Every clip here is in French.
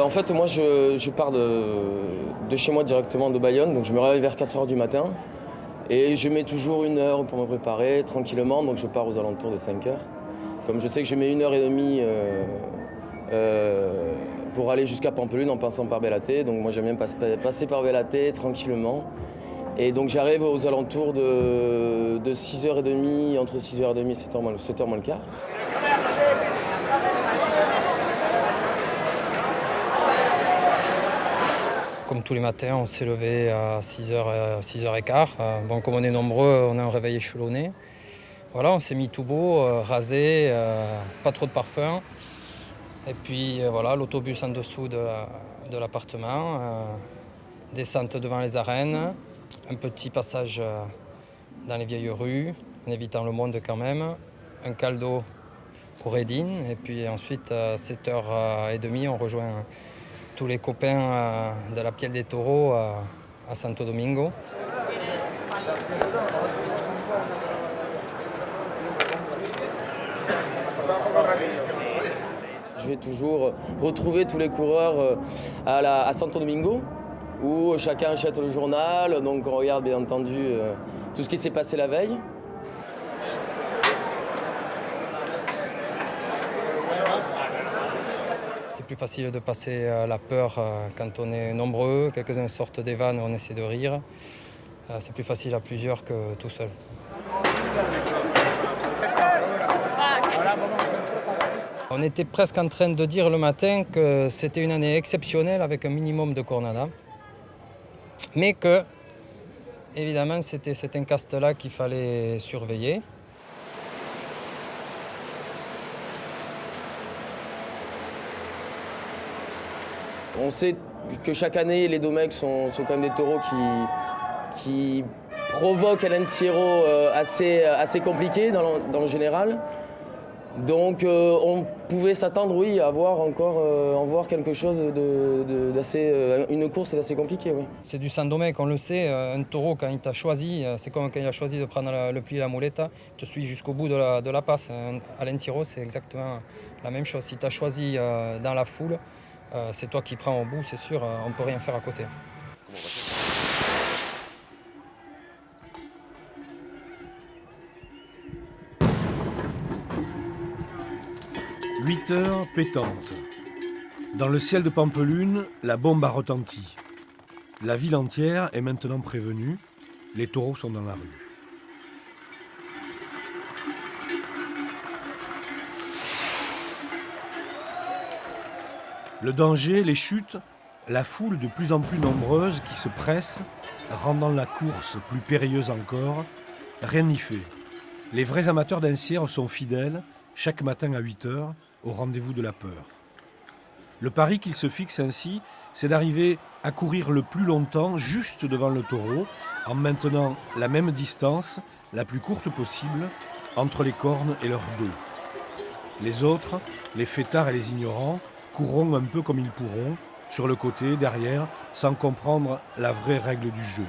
En fait, moi, je pars de chez moi directement de Bayonne, donc je me réveille vers 4 h du matin. Et je mets toujours 1 heure pour me préparer tranquillement, donc je pars aux alentours des 5 h. Comme je sais que je mets 1 h 30 pour aller jusqu'à Pampelune en passant par Belaté, donc moi j'aime bien passer par Belaté tranquillement. Et donc j'arrive aux alentours de 6 h 30, entre 6 h 30 et 7 h moins le quart. Comme tous les matins, on s'est levé à 6h15. Bon, comme on est nombreux, on a un réveil échelonné. Voilà, on s'est mis tout beau, rasé, pas trop de parfum. Et puis voilà, l'autobus en dessous de l'appartement, descente devant les arènes, un petit passage dans les vieilles rues, en évitant le monde quand même, un caldo pour Edine. Et puis ensuite, à 7h30, on rejoint tous les copains de la Piel des Taureaux à Santo Domingo. Je vais toujours retrouver tous les coureurs à Santo Domingo, où chacun achète le journal, donc on regarde bien entendu tout ce qui s'est passé la veille. C'est plus facile de passer la peur quand on est nombreux, quelques-uns sortent des vannes, on essaie de rire. C'est plus facile à plusieurs que tout seul. On était presque en train de dire le matin que c'était une année exceptionnelle avec un minimum de cornada, mais que, évidemment, c'était cet incaste-là qu'il fallait surveiller. On sait que chaque année, les Domecq sont quand même des taureaux qui provoquent à l'Encierro assez compliqué dans le général. Donc on pouvait s'attendre, oui, à voir voir quelque chose d'assez... une course assez compliquée, oui. C'est du San Domecq, on le sait. Un taureau, quand il t'a choisi, c'est comme quand il a choisi de prendre le pli et la muleta, il te suit jusqu'au bout de la passe. À l'Encierro, c'est exactement la même chose. Si tu as choisi dans la foule, c'est toi qui prends au bout, c'est sûr, on ne peut rien faire à côté. 8 heures pétantes. Dans le ciel de Pampelune, la bombe a retenti. La ville entière est maintenant prévenue. Les taureaux sont dans la rue. Le danger, les chutes, la foule de plus en plus nombreuse qui se presse, rendant la course plus périlleuse encore, rien n'y fait. Les vrais amateurs d'Encierro sont fidèles, chaque matin à 8 heures, au rendez-vous de la peur. Le pari qu'ils se fixent ainsi, c'est d'arriver à courir le plus longtemps juste devant le taureau, en maintenant la même distance, la plus courte possible, entre les cornes et leur dos. Les autres, les fêtards et les ignorants, courront un peu comme ils pourront, sur le côté, derrière, sans comprendre la vraie règle du jeu.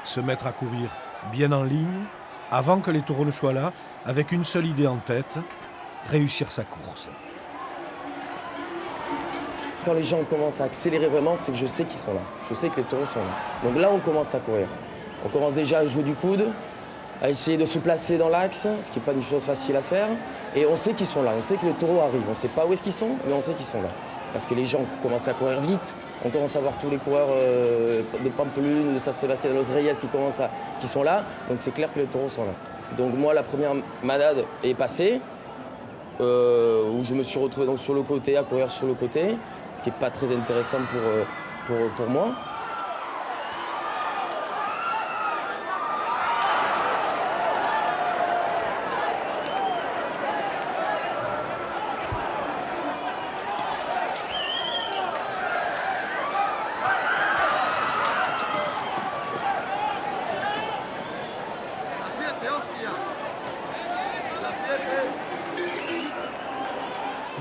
Se mettre à courir bien en ligne, avant que les taureaux ne soient là, avec une seule idée en tête, réussir sa course. Quand les gens commencent à accélérer vraiment, c'est que je sais qu'ils sont là. Je sais que les taureaux sont là. Donc là, on commence à courir. On commence déjà à jouer du coude, à essayer de se placer dans l'axe, ce qui n'est pas une chose facile à faire. Et on sait qu'ils sont là, on sait que les taureaux arrivent. On ne sait pas où est-ce qu'ils sont, mais on sait qu'ils sont là. Parce que les gens commencent à courir vite. On commence à voir tous les coureurs de Pampelune, de San Sebastián de los Reyes qui sont là. Donc c'est clair que les taureaux sont là. Donc moi, la première manade est passée, où je me suis retrouvé donc sur le côté, à courir sur le côté, ce qui n'est pas très intéressant pour moi.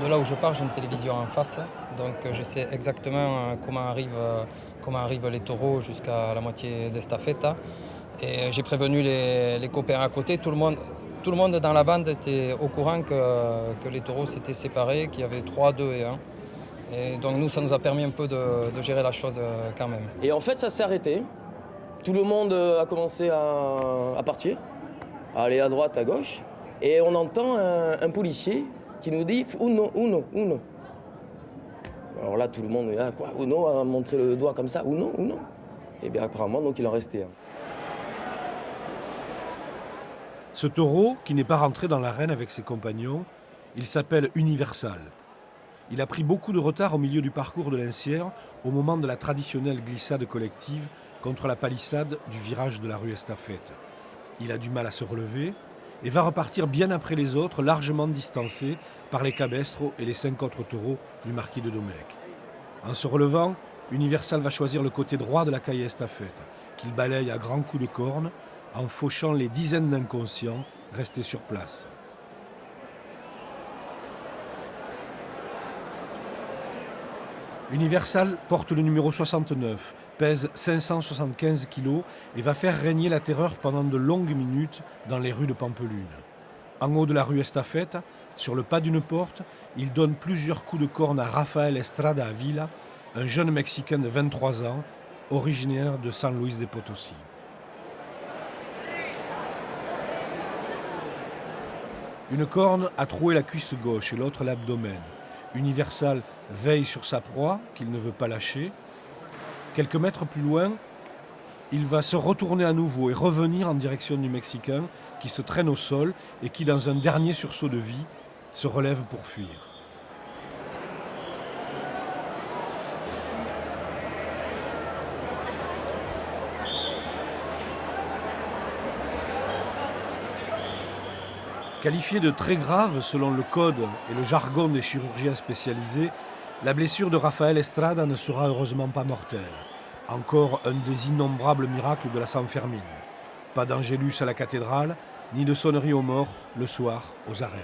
De là où je pars, j'ai une télévision en face, donc je sais exactement comment arrivent les taureaux jusqu'à la moitié d'Estafeta. Et j'ai prévenu les copains à côté, tout le monde dans la bande était au courant que les taureaux s'étaient séparés, qu'il y avait 3, 2 et 1. Et donc nous, ça nous a permis un peu de gérer la chose quand même. Et en fait, ça s'est arrêté. Tout le monde a commencé à partir, à aller à droite, à gauche. Et on entend un policier qui nous dit « Uno, uno, uno ». Alors là, tout le monde est là, quoi, Uno a montré le doigt comme ça, Uno, uno. Et bien apparemment, donc il en restait un. Ce taureau, qui n'est pas rentré dans l'arène avec ses compagnons, il s'appelle Universal. Il a pris beaucoup de retard au milieu du parcours de l'Incière au moment de la traditionnelle glissade collective contre la palissade du virage de la rue Estafette. Il a du mal à se relever et va repartir bien après les autres, largement distancé par les cabestros et les 5 autres taureaux du marquis de Domecq. En se relevant, Universal va choisir le côté droit de la caille Estafette, qu'il balaye à grands coups de corne en fauchant les dizaines d'inconscients restés sur place. Universal porte le numéro 69, pèse 575 kg et va faire régner la terreur pendant de longues minutes dans les rues de Pampelune. En haut de la rue Estafette, sur le pas d'une porte, il donne plusieurs coups de corne à Rafael Estrada Avila, un jeune Mexicain de 23 ans, originaire de San Luis de Potosí. Une corne a troué la cuisse gauche et l'autre l'abdomen. Universal veille sur sa proie, qu'il ne veut pas lâcher. Quelques mètres plus loin, il va se retourner à nouveau et revenir en direction du Mexicain qui se traîne au sol et qui, dans un dernier sursaut de vie, se relève pour fuir. Qualifiée de très grave selon le code et le jargon des chirurgiens spécialisés, la blessure de Rafael Estrada ne sera heureusement pas mortelle. Encore un des innombrables miracles de la San Fermine. Pas d'angélus à la cathédrale, ni de sonnerie aux morts le soir aux arènes.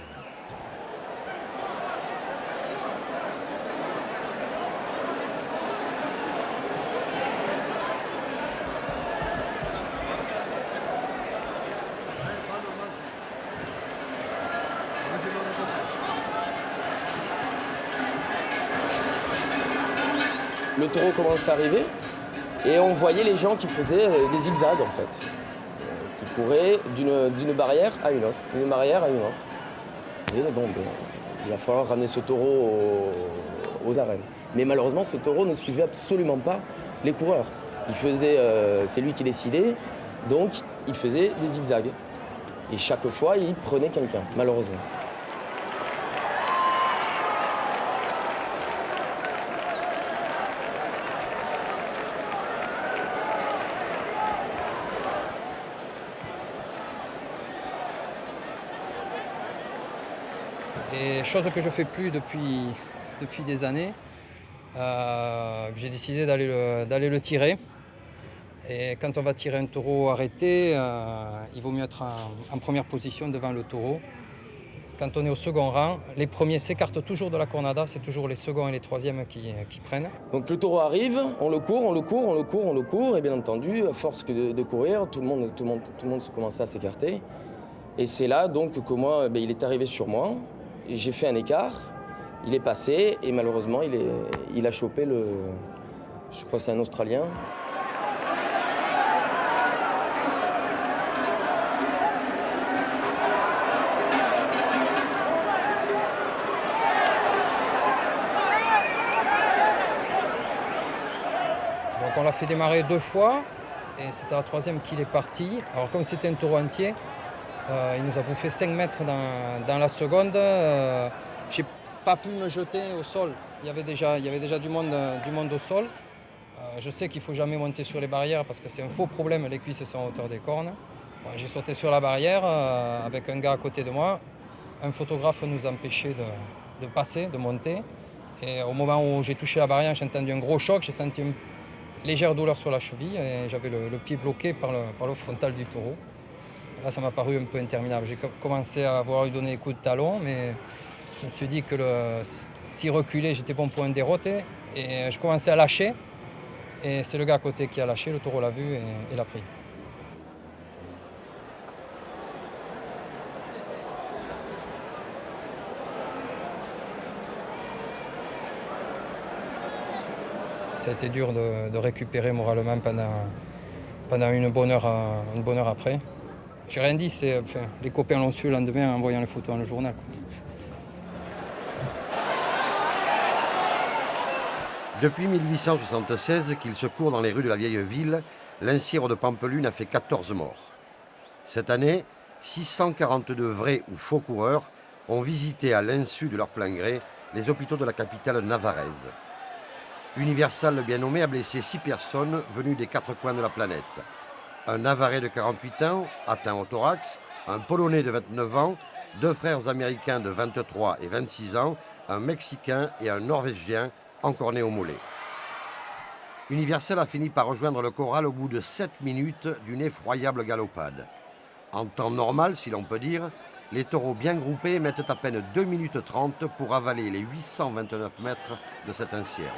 Le taureau commence à arriver et on voyait les gens qui faisaient des zigzags en fait, qui couraient d'une barrière à une autre, d'une barrière à une autre. Et bon, il va falloir ramener ce taureau aux arènes. Mais malheureusement, ce taureau ne suivait absolument pas les coureurs. C'est lui qui décidait, donc il faisait des zigzags. Et chaque fois, il prenait quelqu'un, malheureusement. Et chose que je ne fais plus depuis des années, j'ai décidé d'aller le tirer. Et quand on va tirer un taureau arrêté, il vaut mieux être en première position devant le taureau. Quand on est au second rang, les premiers s'écartent toujours de la cornada, c'est toujours les seconds et les troisièmes qui prennent. Donc le taureau arrive, on le court, et bien entendu, à force de courir, tout le monde se commençait à s'écarter. Et c'est là donc que moi, il est arrivé sur moi. J'ai fait un écart, il est passé et malheureusement il a chopé je crois que c'est un Australien. Donc on l'a fait démarrer 2 fois et c'était la troisième qu'il est parti. Alors comme c'était un taureau entier, il nous a bouffé 5 mètres dans la seconde. J'ai pas pu me jeter au sol. Il y avait déjà du monde au sol. Je sais qu'il ne faut jamais monter sur les barrières parce que c'est un faux problème, les cuisses sont à hauteur des cornes. Bon, j'ai sauté sur la barrière avec un gars à côté de moi. Un photographe nous empêchait de passer, de monter. Et au moment où j'ai touché la barrière, j'ai entendu un gros choc, j'ai senti une légère douleur sur la cheville et j'avais le pied bloqué par le frontal du taureau. Là, ça m'a paru un peu interminable. J'ai commencé à avoir lui donner des coups de talon, mais je me suis dit que s'il reculait, j'étais bon pour un déroté. Et je commençais à lâcher. Et c'est le gars à côté qui a lâché, le taureau l'a vu et l'a pris. Ça a été dur de récupérer moralement pendant une bonne heure après. J'ai rien dit, les copains l'ont su le lendemain en voyant les photos dans le journal. Depuis 1876 qu'il se court dans les rues de la vieille ville, l'Incière de Pampelune a fait 14 morts. Cette année, 642 vrais ou faux coureurs ont visité à l'insu de leur plein gré les hôpitaux de la capitale navarraise. Universal, le bien nommé, a blessé 6 personnes venues des 4 coins de la planète. Un Navarrais de 48 ans, atteint au thorax, un Polonais de 29 ans, 2 frères américains de 23 et 26 ans, un Mexicain et un Norvégien, encore né au mollet. Universal a fini par rejoindre le corral au bout de 7 minutes d'une effroyable galopade. En temps normal, si l'on peut dire, les taureaux bien groupés mettent à peine 2 minutes 30 pour avaler les 829 mètres de cette Incière.